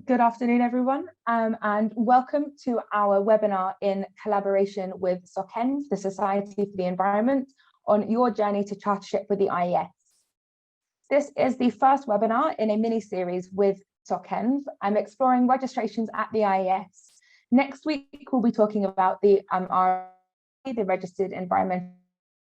Good afternoon, everyone, and welcome to our webinar in collaboration with SocEnv, the Society for the Environment, on your journey to chartership with the IES. This is the first webinar in a mini-series with SocEnv. I'm exploring registrations at the IES. Next week, we'll be talking about the Registered Environmentalist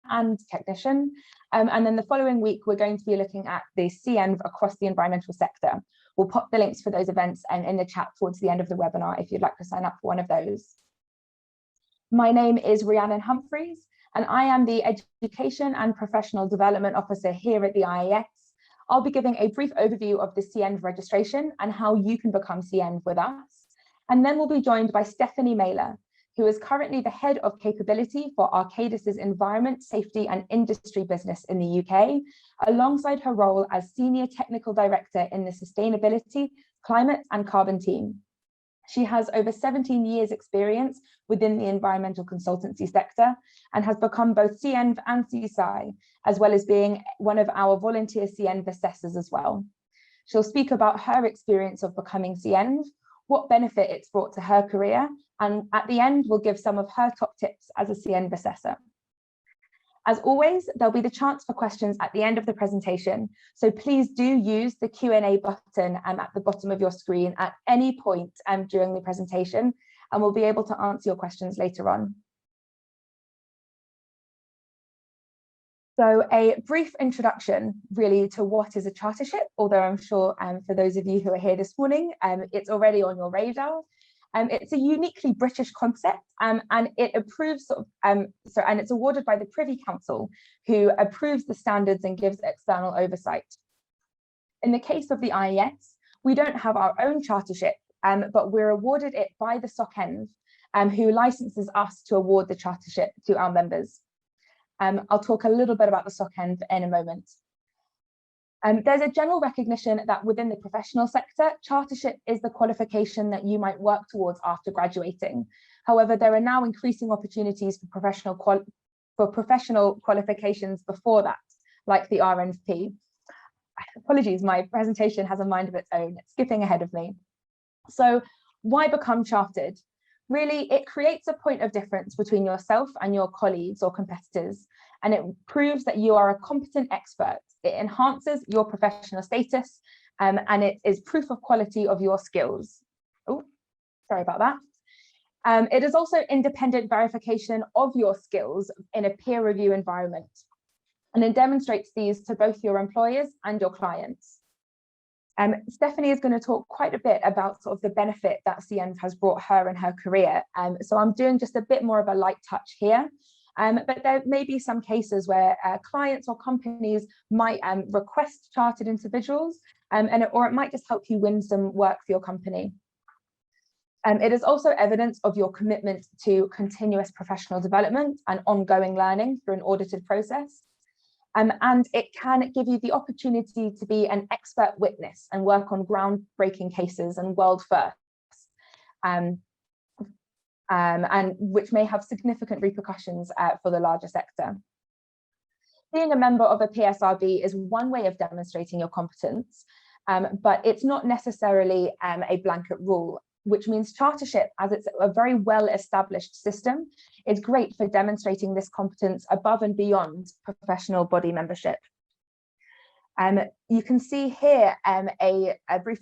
and Technician, and then the following week, we're going to be looking at the CEnv across the environmental sector. We'll pop the links for those events and in the chat towards the end of the webinar if you'd like to sign up for one of those. My name is Rhiannon Humphreys, and I am the Education and Professional Development Officer here at the IES. I'll be giving a brief overview of the CEnv registration and how you can become CEnv with us. And then we'll be joined by Stephanie Mailer, who is currently the Head of Capability for Arcadis's Environment, Safety and Industry business in the UK, alongside her role as Senior Technical Director in the Sustainability, Climate and Carbon team. She has over 17 years experience within the environmental consultancy sector and has become both CEnv and CSI, as well as being one of our volunteer CEnv assessors as well. She'll speak about her experience of becoming CEnv, what benefit it's brought to her career, and at the end, we'll give some of her top tips as a CEnv assessor. As always, there'll be the chance for questions at the end of the presentation, so please do use the Q&A button at the bottom of your screen at any point during the presentation, and we'll be able to answer your questions later on. So a brief introduction really to what is a chartership, although I'm sure for those of you who are here this morning, it's already on your radar. It's a uniquely British concept, and it approves and it's awarded by the Privy Council, who approves the standards and gives external oversight. In the case of the IES, we don't have our own chartership, but we're awarded it by the SocEnv, who licenses us to award the chartership to our members. I'll talk a little bit about the SocEnv in a moment. There's a general recognition that within the professional sector, chartership is the qualification that you might work towards after graduating. However, there are now increasing opportunities for professional qualifications before that, like the RNP. Apologies, my presentation has a mind of its own, it's skipping ahead of me. So why become chartered? Really, it creates a point of difference between yourself and your colleagues or competitors, and it proves that you are a competent expert. It enhances your professional status, and it is proof of quality of your skills. Oh, sorry about that. It is also independent verification of your skills in a peer review environment, and it demonstrates these to both your employers and your clients. Stephanie is going to talk quite a bit about sort of the benefit that CEnv has brought her in her career. So I'm doing just a bit more of a light touch here. But there may be some cases where clients or companies might request chartered individuals, or it might just help you win some work for your company. It is also evidence of your commitment to continuous professional development and ongoing learning through an audited process. And it can give you the opportunity to be an expert witness and work on groundbreaking cases and world firsts, and which may have significant repercussions for the larger sector. Being a member of a PSRB is one way of demonstrating your competence, but it's not necessarily a blanket rule, which means chartership, as it's a very well-established system, is great for demonstrating this competence above and beyond professional body membership. You can see here a brief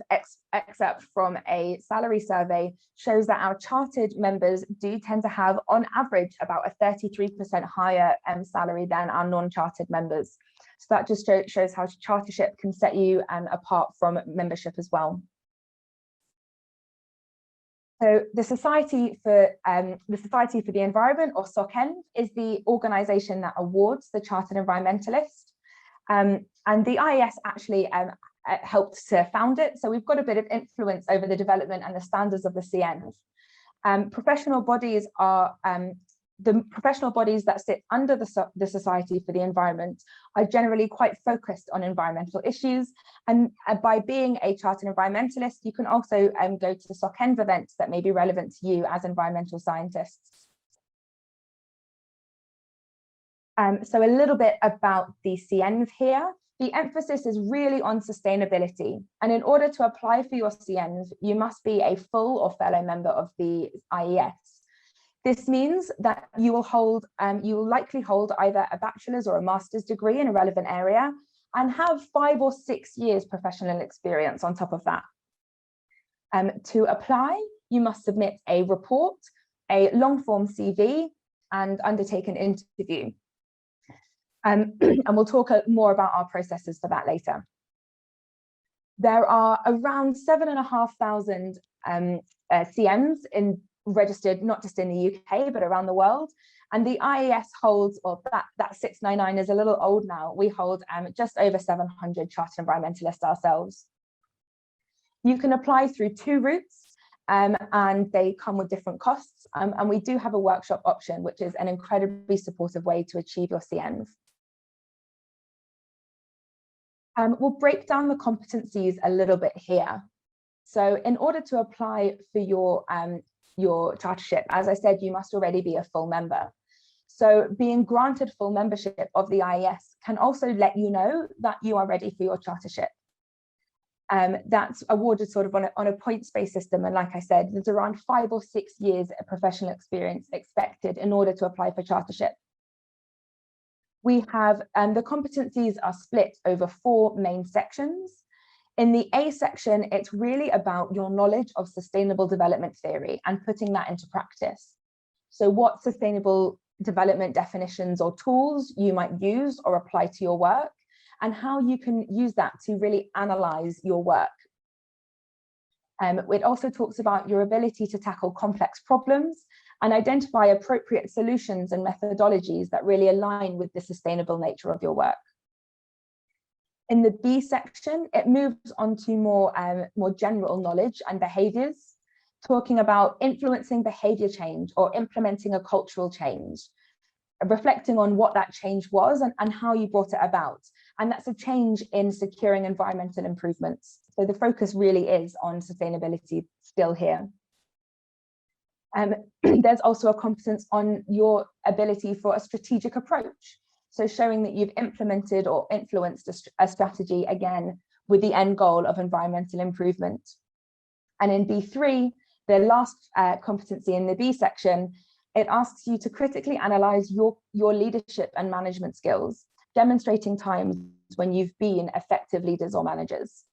excerpt from a salary survey shows that our chartered members do tend to have, on average, about a 33% higher salary than our non-chartered members. So that just shows how chartership can set you apart from membership as well. So the Society for the Environment, or SocEnv, is the organisation that awards the Chartered Environmentalist. And the IES actually helped to found it, so we've got a bit of influence over the development and the standards of the CEnv. Professional bodies are the professional bodies that sit under the Society for the Environment are generally quite focused on environmental issues, and by being a chartered environmentalist, you can also go to SocEnv events that may be relevant to you as environmental scientists. So a little bit about the CEnv here. The emphasis is really on sustainability. And in order to apply for your CEnv, you must be a full or fellow member of the IES. This means that you will likely hold either a bachelor's or a master's degree in a relevant area and have 5 or 6 years professional experience on top of that. To apply, you must submit a report, a long form CV, and undertake an interview. And we'll talk more about our processes for that later. There are around 7,500 CEnvs registered, not just in the UK, but around the world. And the IES holds, or that 699 is a little old now, we hold just over 700 chartered environmentalists ourselves. You can apply through 2 routes, and they come with different costs. And we do have a workshop option, which is an incredibly supportive way to achieve your CEnv. We'll break down the competencies a little bit here. So in order to apply for your chartership, as I said, you must already be a full member. So being granted full membership of the IES can also let you know that you are ready for your chartership. That's awarded sort of on a points-based system. And like I said, there's around 5 or 6 years of professional experience expected in order to apply for chartership. We have, the competencies are split over 4 main sections. In the A section, it's really about your knowledge of sustainable development theory and putting that into practice. So what sustainable development definitions or tools you might use or apply to your work, and how you can use that to really analyze your work. It also talks about your ability to tackle complex problems and identify appropriate solutions and methodologies that really align with the sustainable nature of your work. In the B section, it moves on to more general knowledge and behaviors, talking about influencing behavior change or implementing a cultural change, reflecting on what that change was and how you brought it about. And that's a change in securing environmental improvements. So the focus really is on sustainability still here. There's also a competence on your ability for a strategic approach. So showing that you've implemented or influenced a strategy, again, with the end goal of environmental improvement. And in B3, the last competency in the B section, it asks you to critically analyze your leadership and management skills, demonstrating times when you've been effective leaders or managers.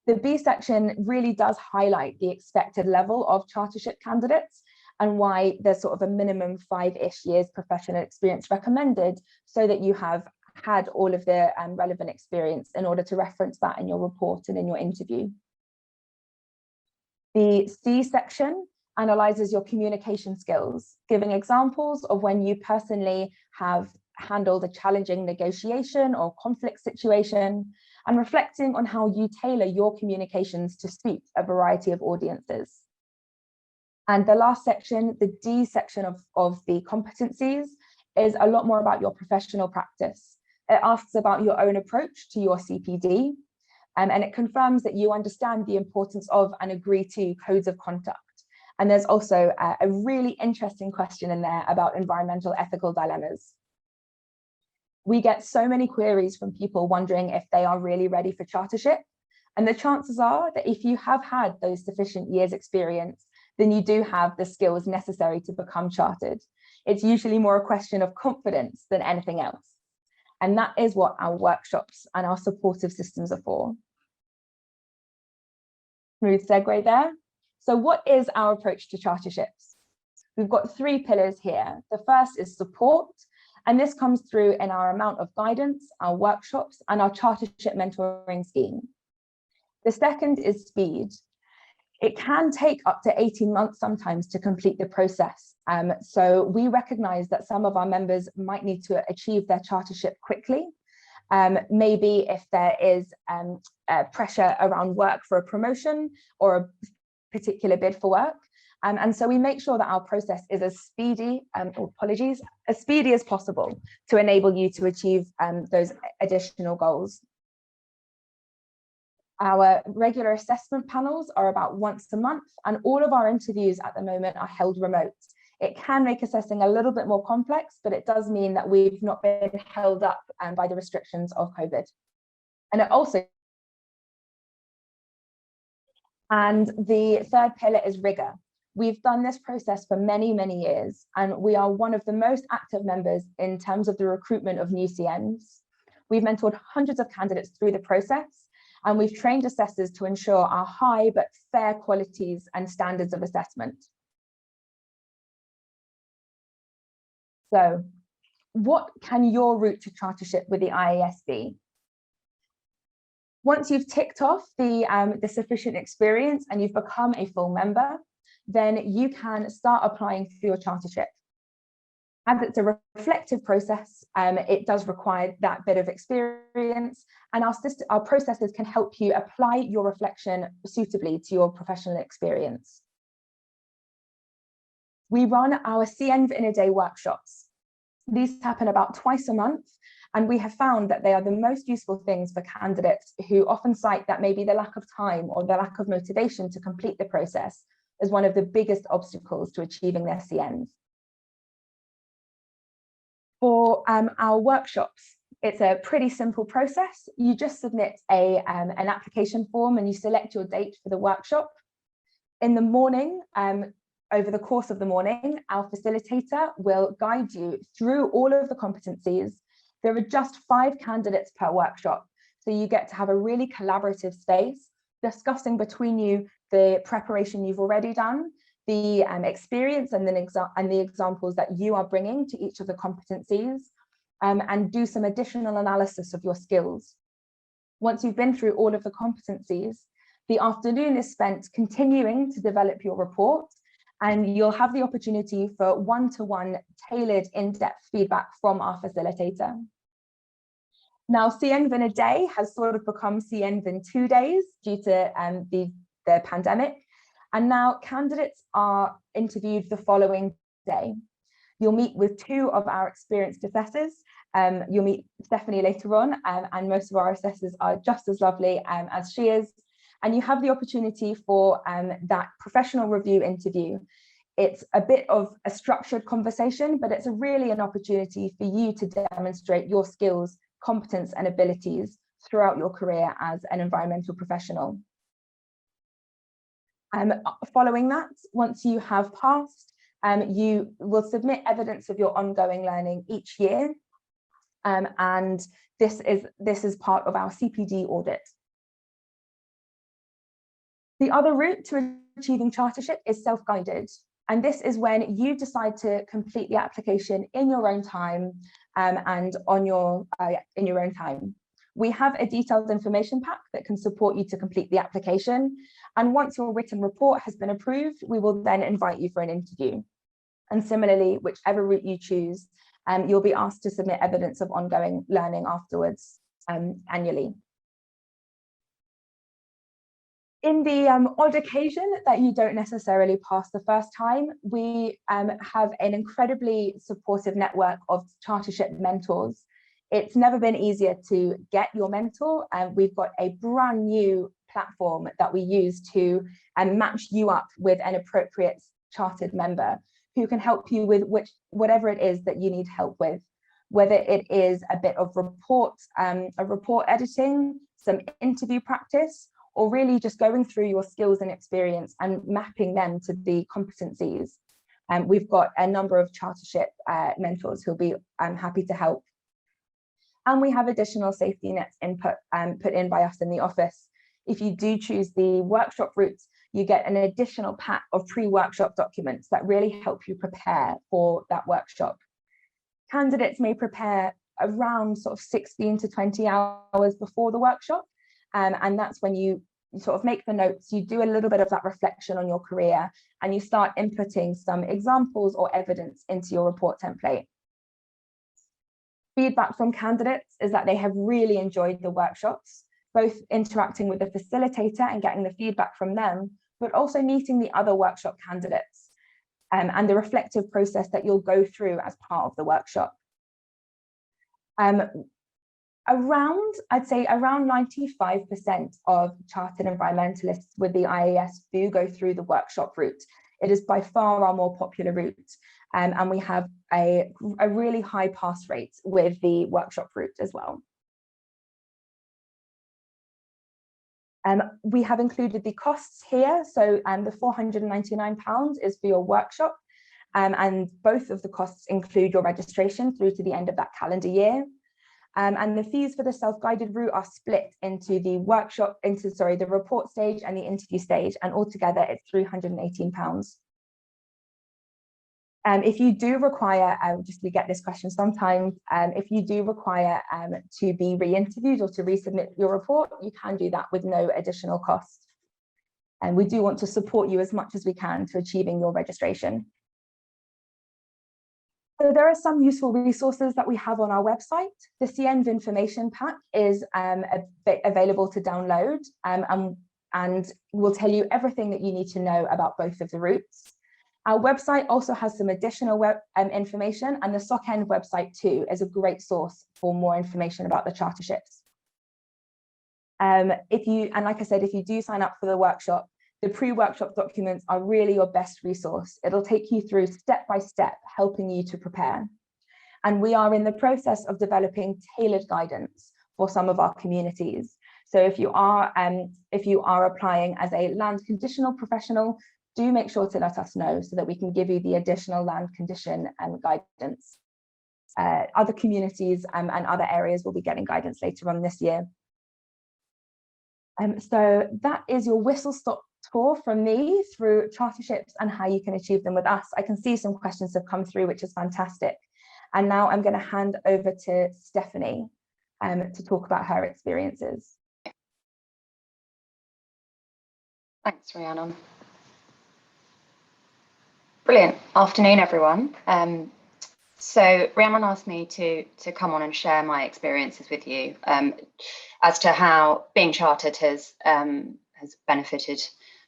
The B section really does highlight the expected level of chartership candidates and why there's sort of a minimum 5-ish years professional experience recommended, so that you have had all of the relevant experience in order to reference that in your report and in your interview. The C section analyzes your communication skills, giving examples of when you personally have handled a challenging negotiation or conflict situation, and reflecting on how you tailor your communications to suit a variety of audiences. And the last section, the D section of the competencies, is a lot more about your professional practice. It asks about your own approach to your CPD, and it confirms that you understand the importance of and agree to codes of conduct. And there's also a really interesting question in there about environmental ethical dilemmas. We get so many queries from people wondering if they are really ready for chartership. And the chances are that if you have had those sufficient years experience, then you do have the skills necessary to become chartered. It's usually more a question of confidence than anything else. And that is what our workshops and our supportive systems are for. Smooth segue there. So what is our approach to charterships? We've got 3 pillars here. The first is support, and this comes through in our amount of guidance, our workshops, and our chartership mentoring scheme. The second is speed. It can take up to 18 months sometimes to complete the process. So we recognize that some of our members might need to achieve their chartership quickly. Maybe if there is pressure around work for a promotion or a particular bid for work. And so we make sure that our process is as speedy, as speedy as possible to enable you to achieve those additional goals. Our regular assessment panels are about once a month, and all of our interviews at the moment are held remote. It can make assessing a little bit more complex, but it does mean that we've not been held up by the restrictions of COVID. And it also, and the third pillar is rigour. We've done this process for many, many years, and we are one of the most active members in terms of the recruitment of new CEnvs. We've mentored hundreds of candidates through the process, and we've trained assessors to ensure our high but fair qualities and standards of assessment. So, what can your route to chartership with the IES be? Once you've ticked off the sufficient experience and you've become a full member, then you can start applying for your chartership. As it's a reflective process, it does require that bit of experience, and our processes can help you apply your reflection suitably to your professional experience. We run our CEnv in a day workshops. These happen about twice a month, and we have found that they are the most useful things for candidates who often cite that maybe the lack of time or the lack of motivation to complete the process as one of the biggest obstacles to achieving their CEnv. For our workshops, it's a pretty simple process. You just submit an application form and you select your date for the workshop. In the morning, over the course of the morning, our facilitator will guide you through all of the competencies. There are just 5 candidates per workshop, so you get to have a really collaborative space, discussing between you the preparation you've already done, the experience and the examples that you are bringing to each of the competencies, and do some additional analysis of your skills. Once you've been through all of the competencies, the afternoon is spent continuing to develop your report, and you'll have the opportunity for one-to-one tailored in-depth feedback from our facilitator. Now, CEnv in a day has sort of become CEnv in 2 days due to the pandemic. And now candidates are interviewed the following day. You'll meet with 2 of our experienced assessors. You'll meet Stephanie later on, and most of our assessors are just as lovely as she is. And you have the opportunity for that professional review interview. It's a bit of a structured conversation, but it's really an opportunity for you to demonstrate your skills, competence, and abilities throughout your career as an environmental professional. Following that, once you have passed, you will submit evidence of your ongoing learning each year, and this is part of our CPD audit. The other route to achieving chartership is self-guided, and this is when you decide to complete the application in your own time and in your own time. We have a detailed information pack that can support you to complete the application, and once your written report has been approved, we will then invite you for an interview. And similarly, whichever route you choose, you'll be asked to submit evidence of ongoing learning afterwards annually. In the odd occasion that you don't necessarily pass the first time, we have an incredibly supportive network of chartership mentors. It's never been easier to get your mentor, and we've got a brand new platform that we use to match you up with an appropriate chartered member who can help you with whatever it is that you need help with, whether it is a bit of report editing, some interview practice, or really just going through your skills and experience and mapping them to the competencies. We've got a number of chartership mentors who'll be happy to help. And we have additional safety nets put in by us in the office. If you do choose the workshop route, you get an additional pack of pre-workshop documents that really help you prepare for that workshop. Candidates may prepare around sort of 16 to 20 hours before the workshop. And that's when you sort of make the notes, you do a little bit of that reflection on your career, and you start inputting some examples or evidence into your report template. Feedback from candidates is that they have really enjoyed the workshops, both interacting with the facilitator and getting the feedback from them, but also meeting the other workshop candidates and the reflective process that you'll go through as part of the workshop. I'd say around 95% of chartered environmentalists with the IES do go through the workshop route. It is by far our more popular route, and we have a really high pass rate with the workshop route as well. We have included the costs here. So the £499 is for your workshop, and both of the costs include your registration through to the end of that calendar year. And the fees for the self-guided route are split into the the report stage and the interview stage, and altogether it's £318. If you do require, just to get this question sometimes, if you do require to be re-interviewed or to resubmit your report, you can do that with no additional cost. And we do want to support you as much as we can to achieving your registration. So there are some useful resources that we have on our website. The CEnv information pack is available to download, and will tell you everything that you need to know about both of the routes. Our website also has some additional information, and the SocEnv website too is a great source for more information about the charterships. And like I said, if you do sign up for the workshop, the pre-workshop documents are really your best resource. It'll take you through step by step, helping you to prepare. And we are in the process of developing tailored guidance for some of our communities. So if you are applying as a land conditional professional, do make sure to let us know so that we can give you the additional land condition and guidance. Other communities and other areas will be getting guidance later on this year. So that is your whistle-stop tour from me through charterships and how you can achieve them with us. I can see some questions have come through, which is fantastic. And now I'm going to hand over to Stephanie to talk about her experiences. Thanks, Rhiannon. Brilliant. Afternoon, everyone. So Rhiannon asked me to come on and share my experiences with you as to how being chartered has benefited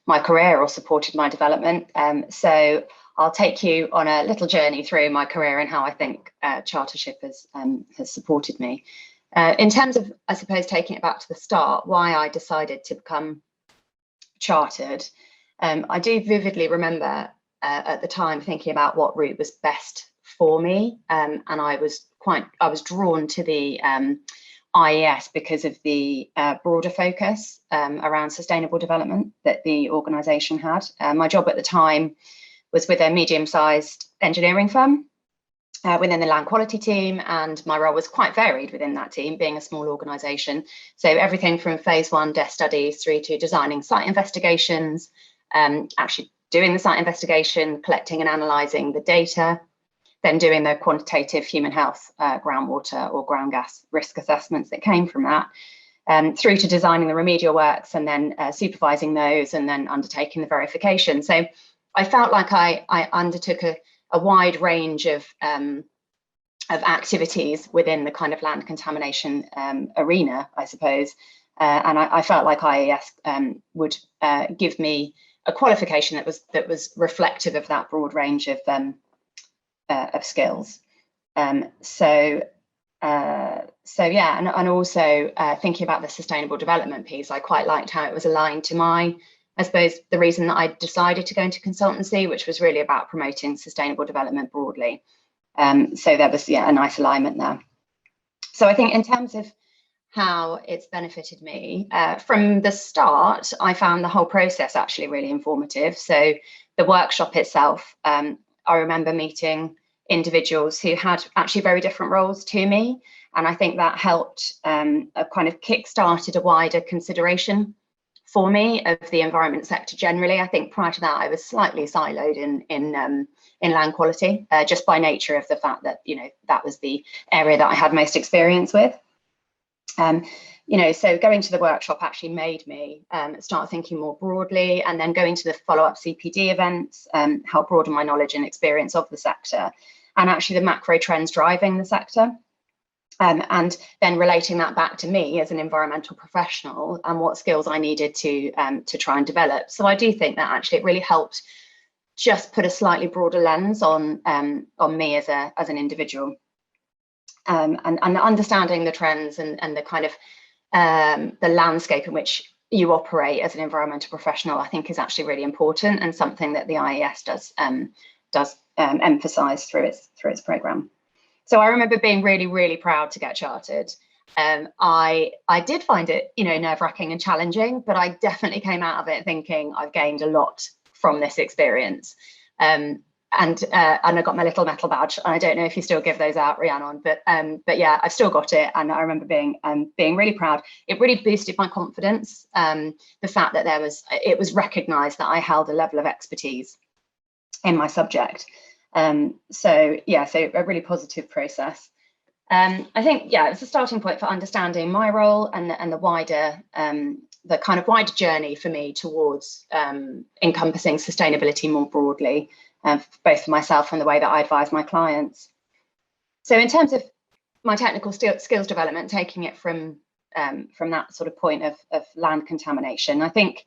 my career or supported my development. So I'll take you on a little journey through my career and how I think chartership has supported me. In terms of, I suppose, taking it back to the start, why I decided to become chartered, I do vividly remember at the time thinking about what route was best for me, and I was drawn to the IES because of the broader focus around sustainable development that the organisation had. My job at the time was with a medium-sized engineering firm within the land quality team, and my role was quite varied within that team, being a small organisation. So everything from phase 1 desk studies through to designing site investigations, actually doing the site investigation, collecting and analysing the data, then doing the quantitative human health, groundwater or ground gas risk assessments that came from that, through to designing the remedial works and then supervising those and then undertaking the verification. So I felt like I undertook a wide range of activities within the kind of land contamination arena, I suppose. And I felt like IES would give me a qualification that was reflective of that broad range of skills. So yeah, and also thinking about the sustainable development piece, I quite liked how it was aligned to I suppose, the reason that I decided to go into consultancy, which was really about promoting sustainable development broadly. So there was, yeah, a nice alignment there. So I think in terms of how it's benefited me, from the start, I found the whole process actually really informative. So the workshop itself, I remember meeting individuals who had actually very different roles to me. And I think that helped kind of kick-started a wider consideration for me of the environment sector generally. I think prior to that, I was slightly siloed in land quality, just by nature of the fact that, you know, that was the area that I had most experience with. You know, so going to the workshop actually made me start thinking more broadly, and then going to the follow-up CPD events helped broaden my knowledge and experience of the sector, and actually the macro trends driving the sector. And then relating that back to me as an environmental professional and what skills I needed to try and develop. So I do think that actually it really helped just put a slightly broader lens on me as an individual, and understanding the trends and the kind of the landscape in which you operate as an environmental professional, I think is actually really important, and something that the IES does emphasise through its programme. So I remember being really, really proud to get chartered. I did find it, nerve-wracking and challenging, but I definitely came out of it thinking I've gained a lot from this experience. And I got my little metal badge. And I don't know if you still give those out, Rhiannon, but yeah, I've still got it, and I remember being really proud. It really boosted my confidence. The fact that it was recognised that I held a level of expertise in my subject. So a really positive process. I think, yeah, it's a starting point for understanding my role and the wider, the kind of wider journey for me towards encompassing sustainability more broadly, both for myself and the way that I advise my clients. So in terms of my technical skills development, taking it from that sort of point of land contamination, I think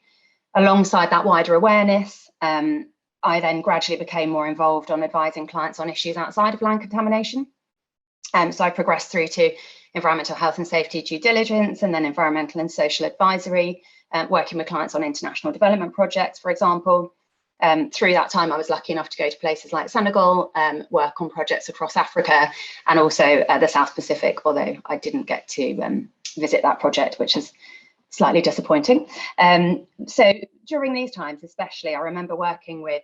alongside that wider awareness, I then gradually became more involved on advising clients on issues outside of land contamination. So I progressed through to environmental health and safety due diligence, and then environmental and social advisory, working with clients on international development projects, for example. Through that time, I was lucky enough to go to places like Senegal, work on projects across Africa, and also the South Pacific, although I didn't get to visit that project, which is slightly disappointing. So during these times, especially, I remember working with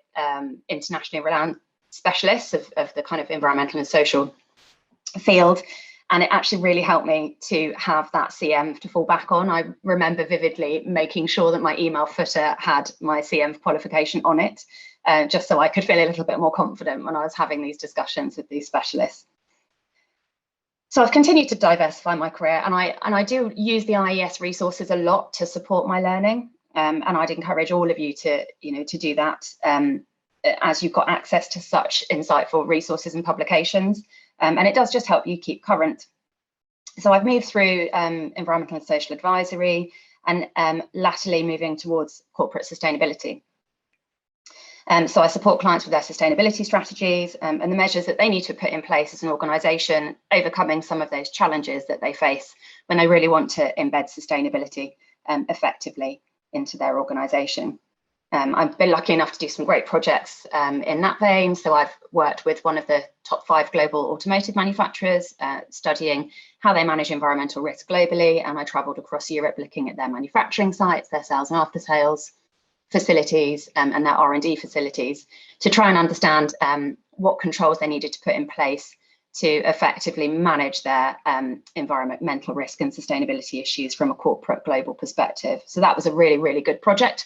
internationally renowned specialists of the kind of environmental and social field, and it actually really helped me to have that CEnv to fall back on. I remember vividly making sure that my email footer had my CEnv qualification on it, just so I could feel a little bit more confident when I was having these discussions with these specialists. So I've continued to diversify my career, and I do use the IES resources a lot to support my learning, and I'd encourage all of you to do that, as you've got access to such insightful resources and publications. And it does just help you keep current. So I've moved through environmental and social advisory, and latterly moving towards corporate sustainability. So I support clients with their sustainability strategies and the measures that they need to put in place as an organisation, overcoming some of those challenges that they face when they really want to embed sustainability effectively into their organisation. I've been lucky enough to do some great projects in that vein. So I've worked with one of the top 5 global automotive manufacturers, studying how they manage environmental risk globally. And I travelled across Europe looking at their manufacturing sites, their sales and after sales facilities, and their R&D facilities, to try and understand what controls they needed to put in place to effectively manage their environmental risk and sustainability issues from a corporate global perspective. So that was a really, really good project.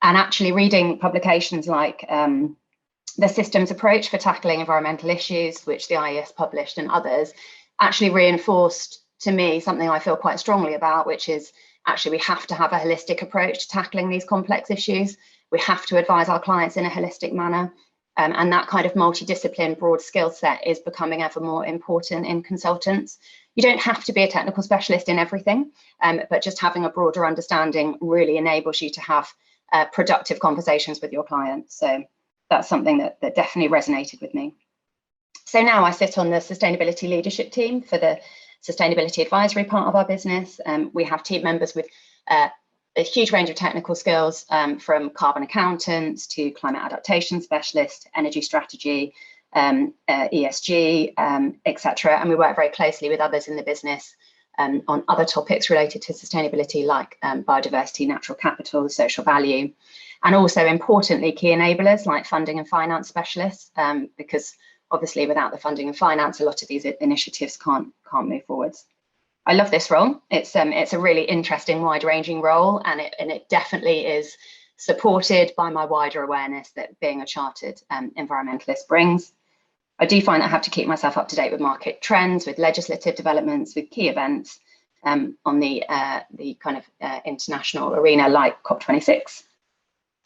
And actually reading publications like the Systems Approach for Tackling Environmental Issues, which the IES published, and others, actually reinforced to me something I feel quite strongly about, which is actually we have to have a holistic approach to tackling these complex issues. We have to advise our clients in a holistic manner. And that kind of multidiscipline, broad skill set is becoming ever more important in consultants. You don't have to be a technical specialist in everything, but just having a broader understanding really enables you to have productive conversations with your clients. So that's something that definitely resonated with me. So now I sit on the sustainability leadership team for the sustainability advisory part of our business. We have team members with a huge range of technical skills, from carbon accountants to climate adaptation specialists, energy strategy, ESG, etc. And we work very closely with others in the business on other topics related to sustainability, like biodiversity, natural capital, social value, and also importantly key enablers like funding and finance specialists, because obviously without the funding and finance, a lot of these initiatives can't move forwards. I love this role. It's a really interesting, wide-ranging role, and it definitely is supported by my wider awareness that being a chartered environmentalist brings. I do find that I have to keep myself up to date with market trends, with legislative developments, with key events on the kind of international arena like COP26.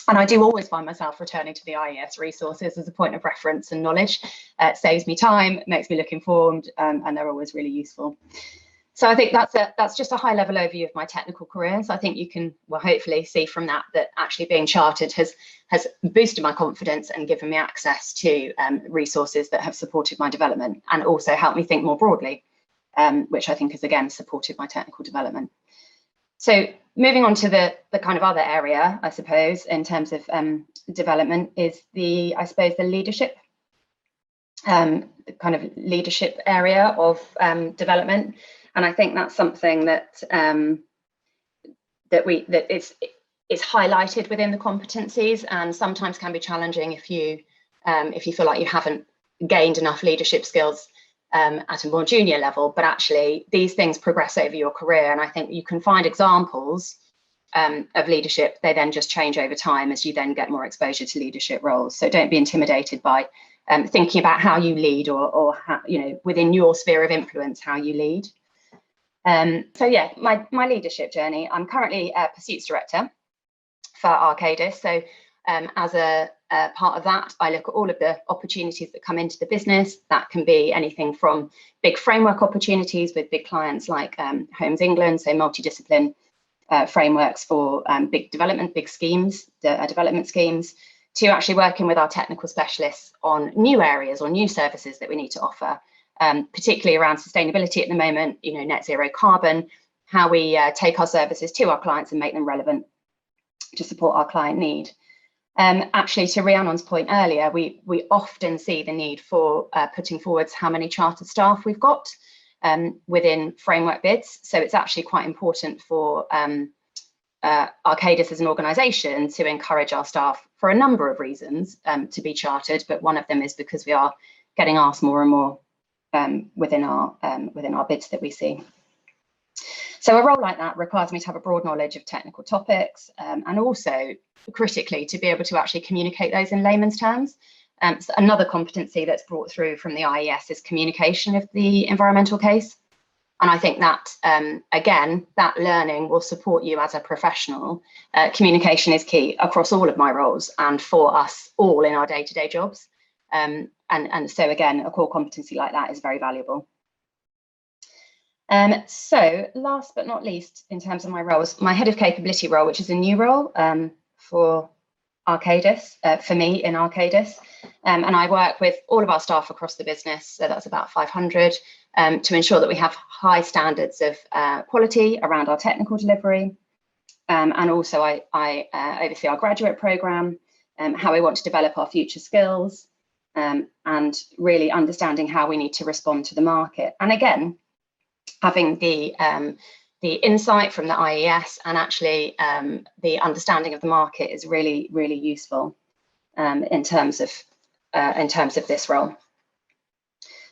And I do always find myself returning to the IES resources as a point of reference and knowledge. It saves me time, it makes me look informed, and they're always really useful. So I think that's just a high level overview of my technical career. So I think you can, well, hopefully see from that actually being chartered has boosted my confidence and given me access to resources that have supported my development and also helped me think more broadly, which I think has again supported my technical development. So moving on to the kind of other area, I suppose, in terms of development is the leadership, the kind of leadership area of development. And I think that's something that it's highlighted within the competencies, and sometimes can be challenging if you feel like you haven't gained enough leadership skills at a more junior level. But actually, these things progress over your career, and I think you can find examples of leadership. They then just change over time as you then get more exposure to leadership roles. So don't be intimidated by thinking about how you lead, or how, within your sphere of influence, how you lead. So yeah, my leadership journey. I'm currently a pursuits director for Arcadis. So as a part of that, I look at all of the opportunities that come into the business. That can be anything from big framework opportunities with big clients like Homes England, so multidiscipline frameworks for big schemes, development schemes, to actually working with our technical specialists on new areas or new services that we need to offer, particularly around sustainability at the moment, net zero carbon, how we take our services to our clients and make them relevant to support our client need. Actually, to Rhiannon's point earlier, we often see the need for putting forwards how many chartered staff we've got within framework bids. So it's actually quite important for Arcadis as an organisation to encourage our staff for a number of reasons to be chartered, but one of them is because we are getting asked more and more within our bids that we see. So a role like that requires me to have a broad knowledge of technical topics, and also critically to be able to actually communicate those in layman's terms. So another competency that's brought through from the IES is communication of the environmental case. And I think that, again, that learning will support you as a professional. Communication is key across all of my roles and for us all in our day-to-day jobs. And so, again, a core competency like that is very valuable. So last but not least, in terms of my roles, my head of capability role, which is a new role for Arcadis, for me in Arcadis. And I work with all of our staff across the business, so that's about 500, to ensure that we have high standards of quality around our technical delivery. And also I oversee our graduate programme, how we want to develop our future skills, and really understanding how we need to respond to the market. And again, having the insight from the IES and actually the understanding of the market is really, really useful in terms of this role.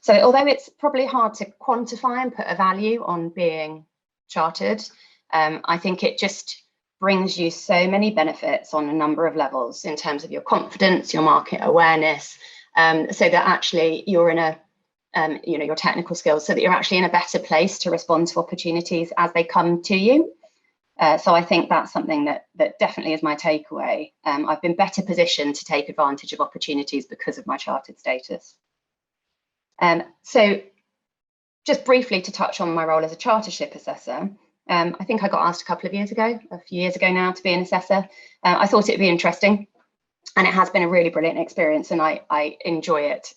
So although it's probably hard to quantify and put a value on being chartered, I think it just brings you so many benefits on a number of levels in terms of your confidence, your market awareness, so that actually you're in a your technical skills, so that you're actually in a better place to respond to opportunities as they come to you. So I think that's something that definitely is my takeaway. I've been better positioned to take advantage of opportunities because of my chartered status. So just briefly to touch on my role as a Chartership assessor, I think I got asked a few years ago now, to be an assessor. I thought it'd be interesting, and it has been a really brilliant experience, and I enjoy it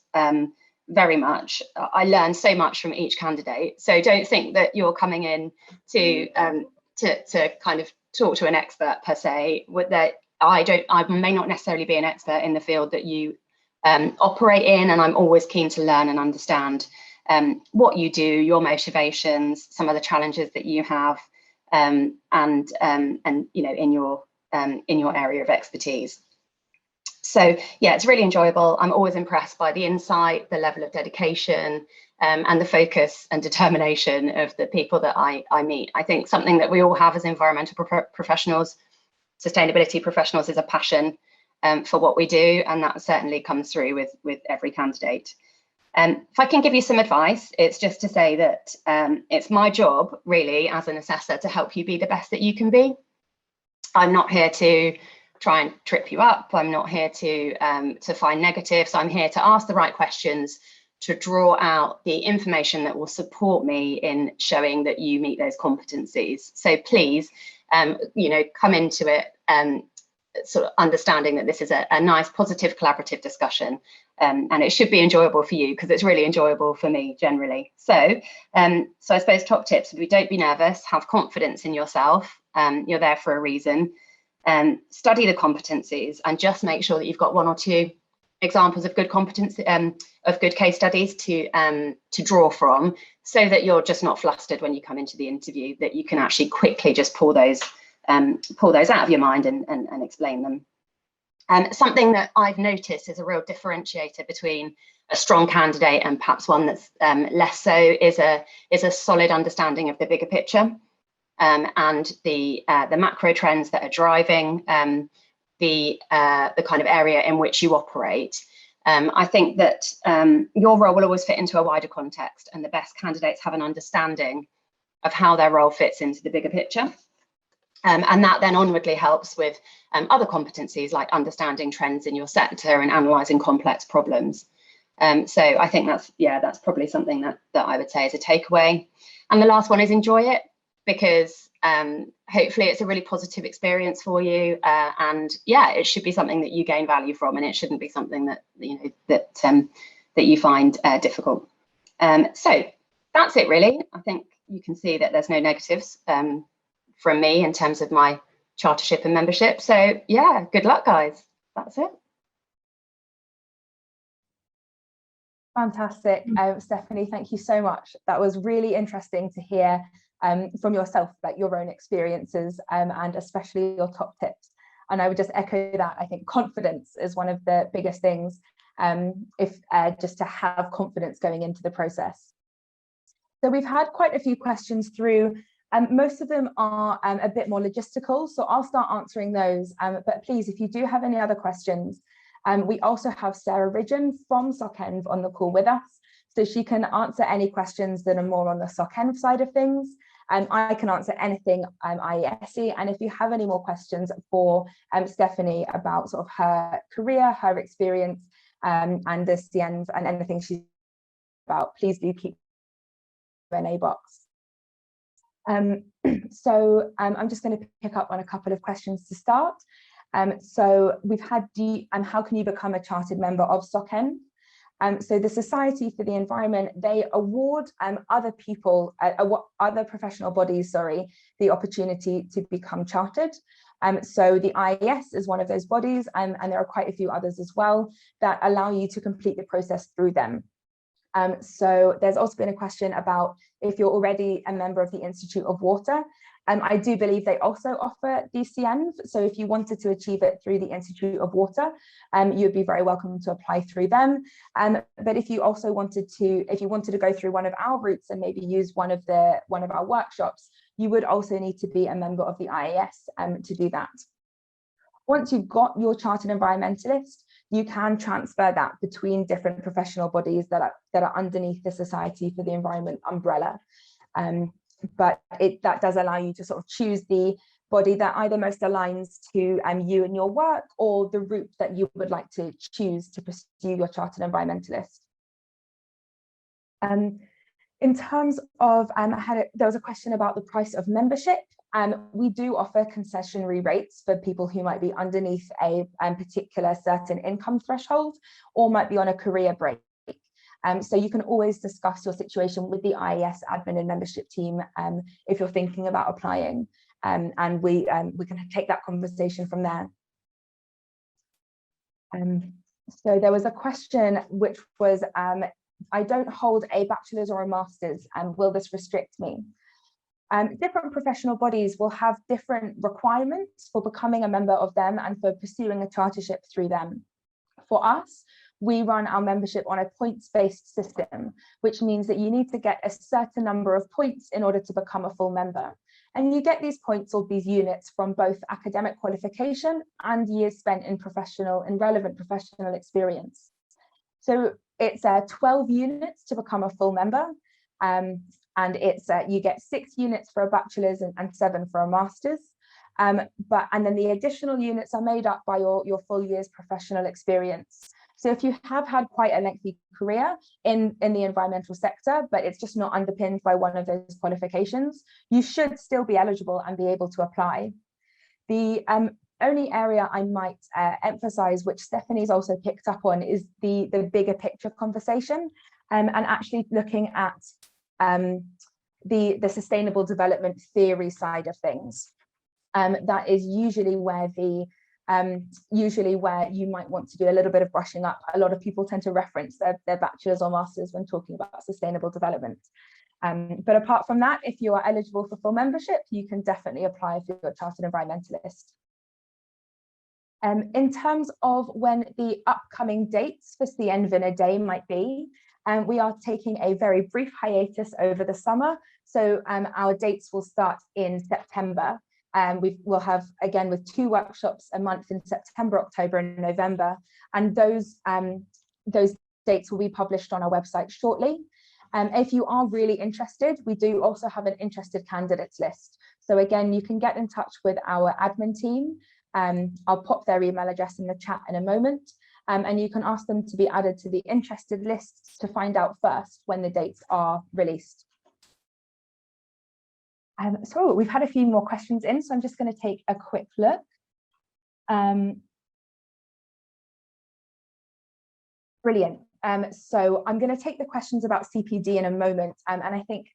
very much. I learn so much from each candidate. So don't think that you're coming in to kind of talk to an expert per se. I may not necessarily be an expert in the field that you operate in, and I'm always keen to learn and understand what you do, your motivations, some of the challenges that you have, and in your area of expertise. So yeah, it's really enjoyable. I'm always impressed by the insight, the level of dedication, and the focus and determination of the people that I meet. I think something that we all have as environmental professionals, sustainability professionals, is a passion for what we do, and that certainly comes through with every candidate. If I can give you some advice, it's just to say that it's my job really as an assessor to help you be the best that you can be. I'm not here to try and trip you up. I'm not here to find negatives. I'm here to ask the right questions, to draw out the information that will support me in showing that you meet those competencies. So please, come into it sort of understanding that this is a nice, positive, collaborative discussion, and it should be enjoyable for you, because it's really enjoyable for me generally. So I suppose top tips would be: don't be nervous, have confidence in yourself. You're there for a reason. Study the competencies, and just make sure that you've got 1 or 2 examples of good competency, of good case studies to draw from, so that you're just not flustered when you come into the interview, that you can actually quickly just pull those out of your mind and explain them. Something that I've noticed is a real differentiator between a strong candidate and perhaps one that's less so is a solid understanding of the bigger picture, and the macro trends that are driving the kind of area in which you operate. I think that your role will always fit into a wider context, and the best candidates have an understanding of how their role fits into the bigger picture. And that then onwardly helps with other competencies like understanding trends in your sector and analysing complex problems. So I think that's probably something that I would say is a takeaway. And the last one is enjoy it, because hopefully it's a really positive experience for you, and yeah, it should be something that you gain value from, and it shouldn't be something that that you find difficult. So that's it really. I think you can see that there's no negatives from me in terms of my chartership and membership. So yeah, good luck guys. That's it. Fantastic. Stephanie, thank you so much. That was really interesting to hear from yourself, like your own experiences, and especially your top tips. And I would just echo that. I think confidence is one of the biggest things, just to have confidence going into the process. So we've had quite a few questions through. Most of them are a bit more logistical, so I'll start answering those. But please, if you do have any other questions, we also have Sarah Ridgen from SocEnv on the call with us, so she can answer any questions that are more on the SocEnv side of things. I can answer anything IES-y, and if you have any more questions for Stephanie about sort of her career, her experience, and the CEnv and anything she's about, please do keep the Q&A box. So I'm just going to pick up on a couple of questions to start. So we've had how can you become a chartered member of SocEnv? So the Society for the Environment, they award other people, other professional bodies, the opportunity to become chartered. So the IES is one of those bodies, and there are quite a few others as well that allow you to complete the process through them. So there's also been a question about if you're already a member of the Institute of Water. I do believe they also offer the CEnv. So if you wanted to achieve it through the Institute of Water, you'd be very welcome to apply through them. But if you also wanted to go through one of our routes and maybe use one of our workshops, you would also need to be a member of the IES to do that. Once you've got your Chartered Environmentalist, you can transfer that between different professional bodies that are underneath the Society for the Environment umbrella. But that does allow you to sort of choose the body that either most aligns to you and your work, or the route that you would like to choose to pursue your Chartered Environmentalist. In terms of, there was a question about the price of membership. We do offer concessionary rates for people who might be underneath a particular certain income threshold, or might be on a career break. So you can always discuss your situation with the IES admin and membership team if you're thinking about applying, and we can take that conversation from there. So there was a question which was, I don't hold a bachelor's or a master's, and will this restrict me? Different professional bodies will have different requirements for becoming a member of them and for pursuing a chartership through them. For us, we run our membership on a points-based system, which means that you need to get a certain number of points in order to become a full member. And you get these points or these units from both academic qualification and years spent in relevant professional experience. So it's 12 units to become a full member. And it's you get 6 units for a bachelor's and 7 for a master's. And then the additional units are made up by your full year's professional experience. So if you have had quite a lengthy career in the environmental sector, but it's just not underpinned by one of those qualifications, you should still be eligible and be able to apply. The only area I might emphasize, which Stephanie's also picked up on, is the bigger picture conversation, and actually looking at the sustainable development theory side of things. That is usually where you might want to do a little bit of brushing up. A lot of people tend to reference their bachelor's or master's when talking about sustainable development. But apart from that, if you are eligible for full membership, you can definitely apply if you're a Chartered Environmentalist. In terms of when the upcoming dates for CEnv in a day might be, we are taking a very brief hiatus over the summer. So our dates will start in September. We'll have, again, with 2 workshops a month in September, October and November. And those dates will be published on our website shortly. If you are really interested, we do also have an interested candidates list. So again, you can get in touch with our admin team. I'll pop their email address in the chat in a moment. And you can ask them to be added to the interested lists to find out first when the dates are released. So we've had a few more questions in, so I'm just going to take a quick look. Brilliant. So I'm going to take the questions about CPD in a moment, and I think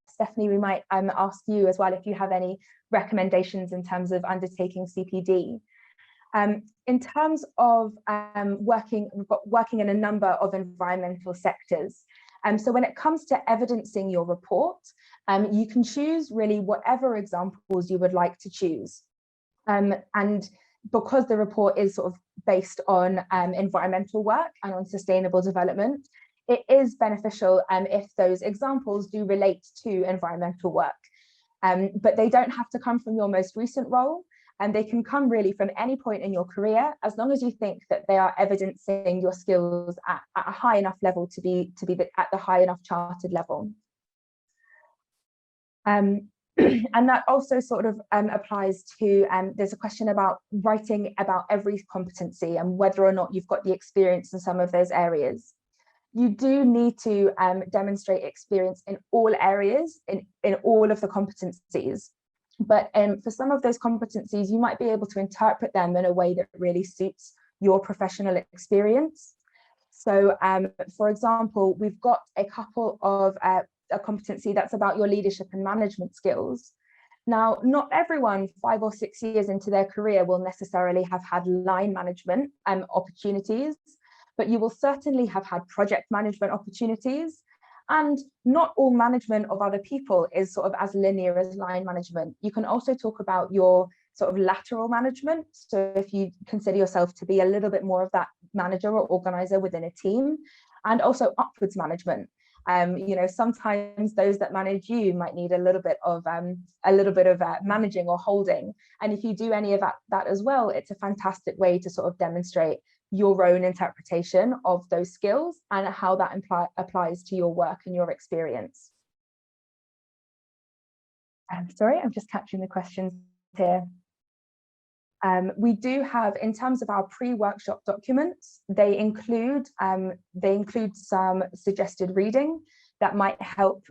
Stephanie, we might ask you as well if you have any recommendations in terms of undertaking CPD. In terms of working in a number of environmental sectors. So when it comes to evidencing your report, you can choose really whatever examples you would like to choose. And because the report is sort of based on environmental work and on sustainable development, it is beneficial if those examples do relate to environmental work. But they don't have to come from your most recent role, and they can come really from any point in your career, as long as you think that they are evidencing your skills at a high enough level to be at the high enough chartered level. And that also sort of applies to, there's a question about writing about every competency and whether or not you've got the experience in some of those areas. You do need to demonstrate experience in all areas, in all of the competencies. But for some of those competencies, you might be able to interpret them in a way that really suits your professional experience. So, for example, we've got a couple of a competency that's about your leadership and management skills. Now, not everyone 5 or 6 years into their career will necessarily have had line management opportunities, but you will certainly have had project management opportunities. And not all management of other people is sort of as linear as line management. You can also talk about your sort of lateral management. So if you consider yourself to be a little bit more of that manager or organizer within a team, and also upwards management. You know, sometimes those that manage you might need a little bit of managing or holding. And if you do any of that as well, it's a fantastic way to sort of demonstrate your own interpretation of those skills and how that applies to your work and your experience. Sorry, I'm just catching the questions here. We do have, in terms of our pre-workshop documents, they include some suggested reading that might help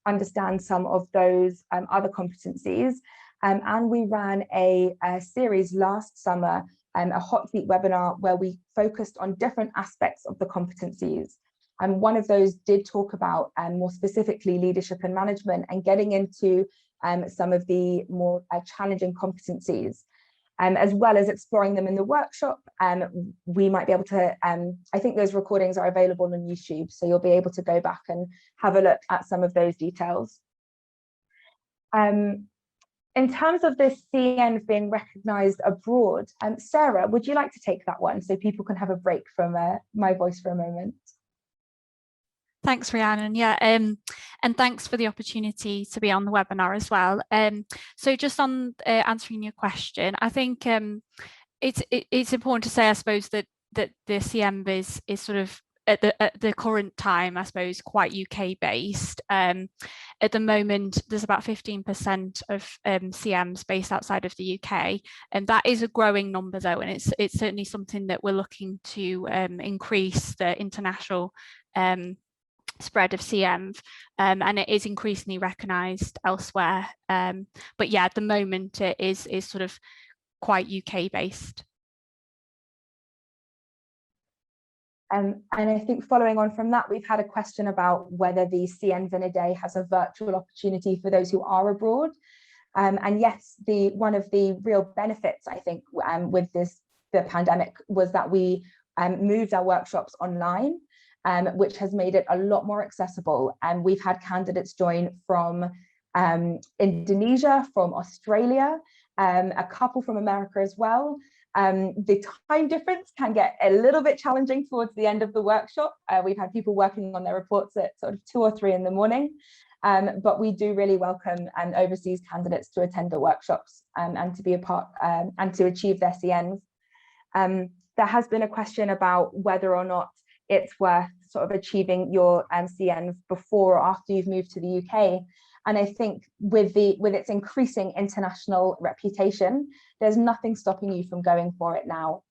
understand some of those other competencies. And we ran a series last summer, a hot seat webinar where we focused on different aspects of the competencies. And one of those did talk about more specifically leadership and management, and getting into some of the more challenging competencies. As well as exploring them in the workshop. We might be able to, I think those recordings are available on YouTube, so you'll be able to go back and have a look at some of those details. In terms of this CEnv being recognised abroad, Sarah, would you like to take that one so people can have a break from my voice for a moment? Thanks, Rhiannon. Yeah, and thanks for the opportunity to be on the webinar as well. So just on answering your question, I think it's important to say, I suppose, that the CEnv is sort of at the current time, I suppose, quite UK based. At the moment, there's about 15% of CEnvs based outside of the UK, and that is a growing number though, and it's certainly something that we're looking to increase the international spread of CEnv, and it is increasingly recognised elsewhere. But yeah, at the moment it is sort of quite UK based. And I think following on from that, we've had a question about whether the CEnv in a day has a virtual opportunity for those who are abroad. And yes, one of the real benefits, I think, with the pandemic was that we moved our workshops online, which has made it a lot more accessible. And we've had candidates join from Indonesia, from Australia, a couple from America as well. The time difference can get a little bit challenging towards the end of the workshop. We've had people working on their reports at sort of 2 or 3 in the morning, but we do really welcome overseas candidates to attend the workshops and to be a part and to achieve their CNs. There has been a question about whether or not it's worth sort of achieving your CNs before or after you've moved to the UK. And I think with its increasing international reputation, there's nothing stopping you from going for it now.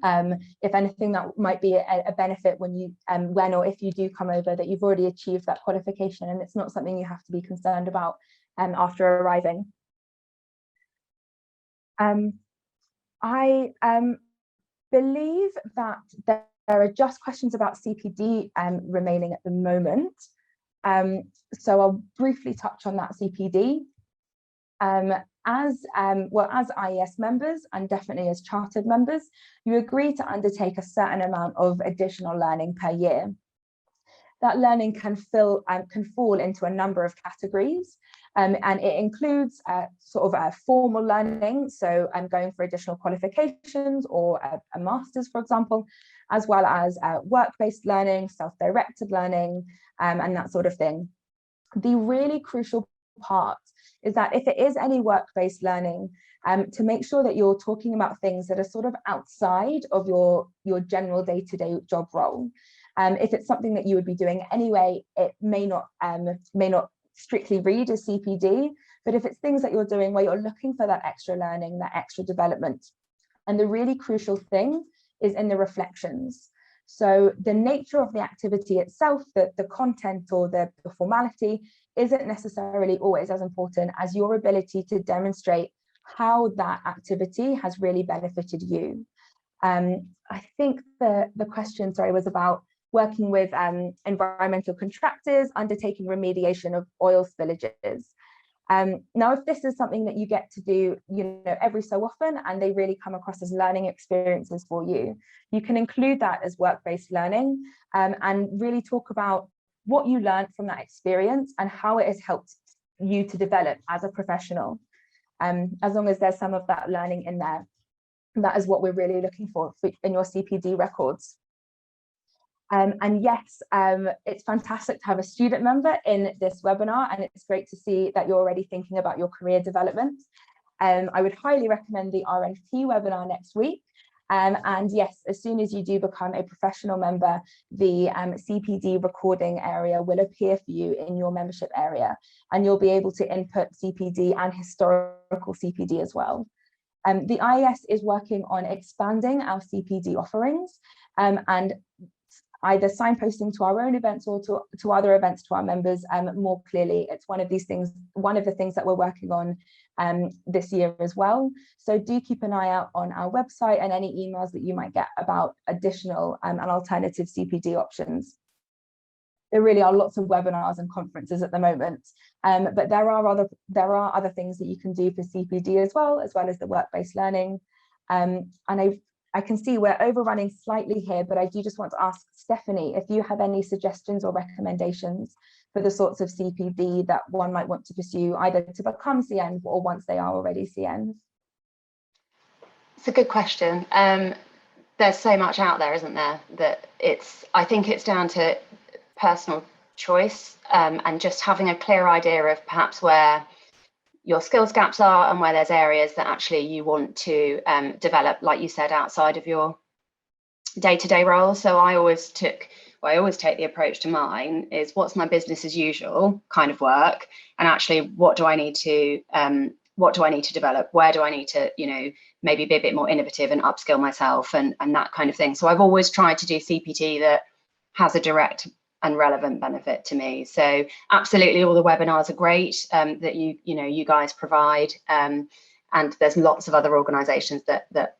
If anything, that might be a benefit when you when or if you do come over, that you've already achieved that qualification, and it's not something you have to be concerned about after arriving. I believe that there are just questions about CPD remaining at the moment. So I'll briefly touch on that CPD. As IES members, and definitely as chartered members, you agree to undertake a certain amount of additional learning per year. That learning can fall into a number of categories, and it includes sort of formal learning, so going for additional qualifications or a master's, for example, as well as work-based learning, self-directed learning, and that sort of thing. The really crucial part is that if it is any work-based learning, to make sure that you're talking about things that are sort of outside of your general day-to-day job role. If it's something that you would be doing anyway, it may not strictly read as CPD, but if it's things that you're doing where you're looking for that extra learning, that extra development. And the really crucial thing is in the reflections. So the nature of the activity itself, the content or the formality, isn't necessarily always as important as your ability to demonstrate how that activity has really benefited you. I think the question, was about working with environmental contractors, undertaking remediation of oil spillages. Now, if this is something that you get to do, every so often, and they really come across as learning experiences for you, you can include that as work-based learning, and really talk about what you learned from that experience and how it has helped you to develop as a professional. As long as there's some of that learning in there, that is what we're really looking for in your CPD records. And yes, it's fantastic to have a student member in this webinar, and it's great to see that you're already thinking about your career development. I would highly recommend the RNT webinar next week. And yes, as soon as you do become a professional member, the CPD recording area will appear for you in your membership area, and you'll be able to input CPD and historical CPD as well. The IES is working on expanding our CPD offerings, and either signposting to our own events or to other events to our members more clearly. It's one of the things that we're working on this year as well. So do keep an eye out on our website and any emails that you might get about additional and alternative CPD options. There really are lots of webinars and conferences at the moment, but there are other things that you can do for CPD as well as the work-based learning. And I can see we're overrunning slightly here, but I do just want to ask Stephanie if you have any suggestions or recommendations for the sorts of CPD that one might want to pursue, either to become CEnv or once they are already CEnv. It's a good question. There's so much out there, isn't there, that I think it's down to personal choice, and just having a clear idea of perhaps where your skills gaps are and where there's areas that actually you want to develop, like you said, outside of your day-to-day role. So I always take the approach to mine is, what's my business as usual kind of work, and actually what do I need to develop, where do I need to maybe be a bit more innovative and upskill myself and that kind of thing. So I've always tried to do CPD that has a direct and relevant benefit to me. So absolutely, all the webinars are great that you guys provide, and and there's lots of other organisations that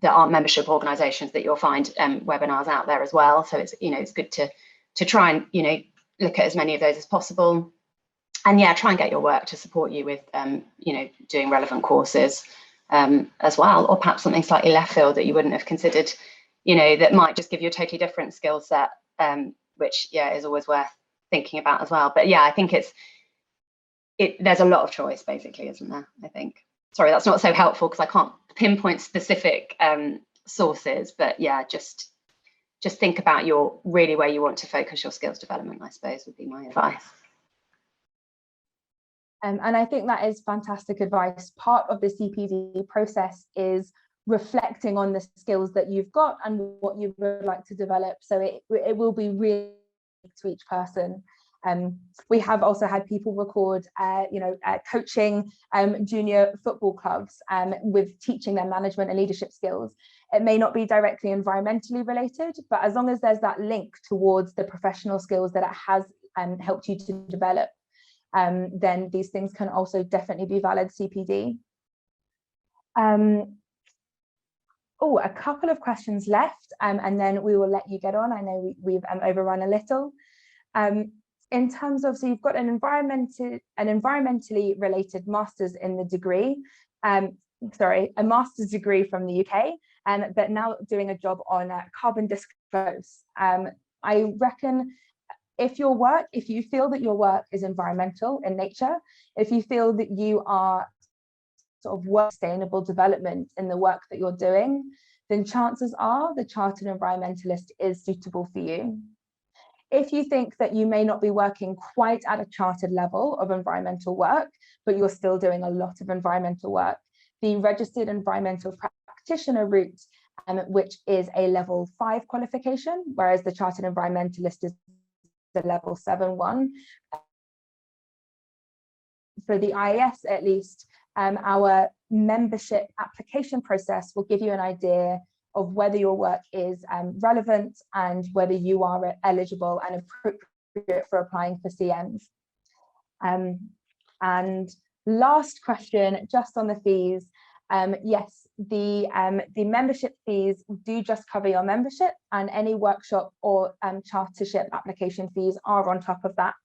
aren't membership organisations that you'll find webinars out there as well. So it's, you know, it's good to try and, you know, look at as many of those as possible. And yeah, try and get your work to support you with, you know, doing relevant courses as well, or perhaps something slightly left field that you wouldn't have considered, you know, that might just give you a totally different skill set, which, yeah, is always worth thinking about as well. But yeah, I think there's a lot of choice, basically, isn't there? I think. Sorry, that's not so helpful because I can't pinpoint specific sources, but yeah, just think about really where you want to focus your skills development, I suppose, would be my advice. And I think that is fantastic advice. Part of the CPD process is reflecting on the skills that you've got and what you would like to develop. So it will be really to each person. We have also had people record, coaching junior football clubs with teaching them management and leadership skills. It may not be directly environmentally related, but as long as there's that link towards the professional skills that it has helped you to develop, then these things can also definitely be valid CPD. Oh, a couple of questions left, and then we will let you get on. I know we've overrun a little. In terms of, so you've got an environmentally related master's in the degree, a master's degree from the UK, but now doing a job on carbon disclose. I reckon if you feel that your work is environmental in nature, if you feel that you are sort of sustainable development in the work that you're doing, then chances are the Chartered Environmentalist is suitable for you. If you think that you may not be working quite at a chartered level of environmental work, but you're still doing a lot of environmental work, the Registered Environmental Practitioner route, which is a level 5 qualification, whereas the Chartered Environmentalist is the level 7-1. For the IES, at least, our membership application process will give you an idea of whether your work is relevant and whether you are eligible and appropriate for applying for CEnv. And last question, just on the fees. Yes, the membership fees do just cover your membership, and any workshop or chartership application fees are on top of that.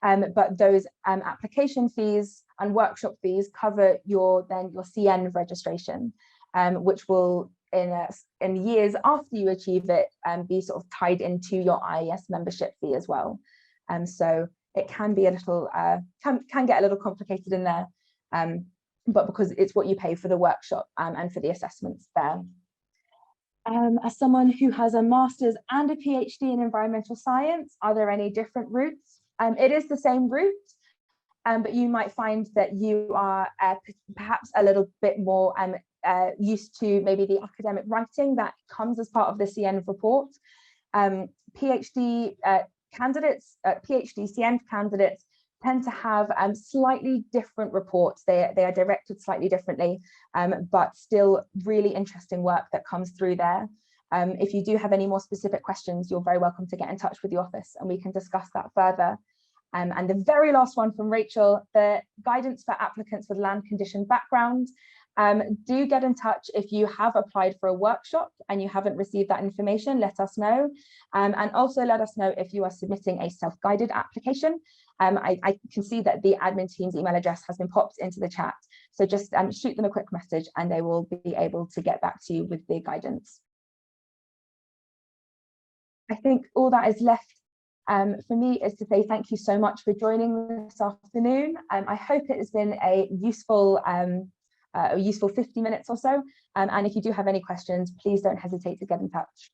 But those application fees and workshop fees cover your CEnv registration, which will in years after you achieve it be sort of tied into your IES membership fee as well. So it can be a little can get a little complicated in there, but because it's what you pay for the workshop and for the assessments there. As someone who has a master's and a PhD in environmental science, are there any different routes? It is the same route, but you might find that you are perhaps a little bit more used to maybe the academic writing that comes as part of the CEnv report. PhD candidates, PhD CEnv candidates tend to have slightly different reports. They are directed slightly differently, but still really interesting work that comes through there. If you do have any more specific questions, you're very welcome to get in touch with the office and we can discuss that further. And the very last one from Rachel, the guidance for applicants with land condition background. Do get in touch if you have applied for a workshop and you haven't received that information, let us know. And also let us know if you are submitting a self-guided application. I can see that the admin team's email address has been popped into the chat. So just shoot them a quick message and they will be able to get back to you with the guidance. I think all that is left for me is to say thank you so much for joining this afternoon. I hope it has been a useful 50 minutes or so. And if you do have any questions, please don't hesitate to get in touch.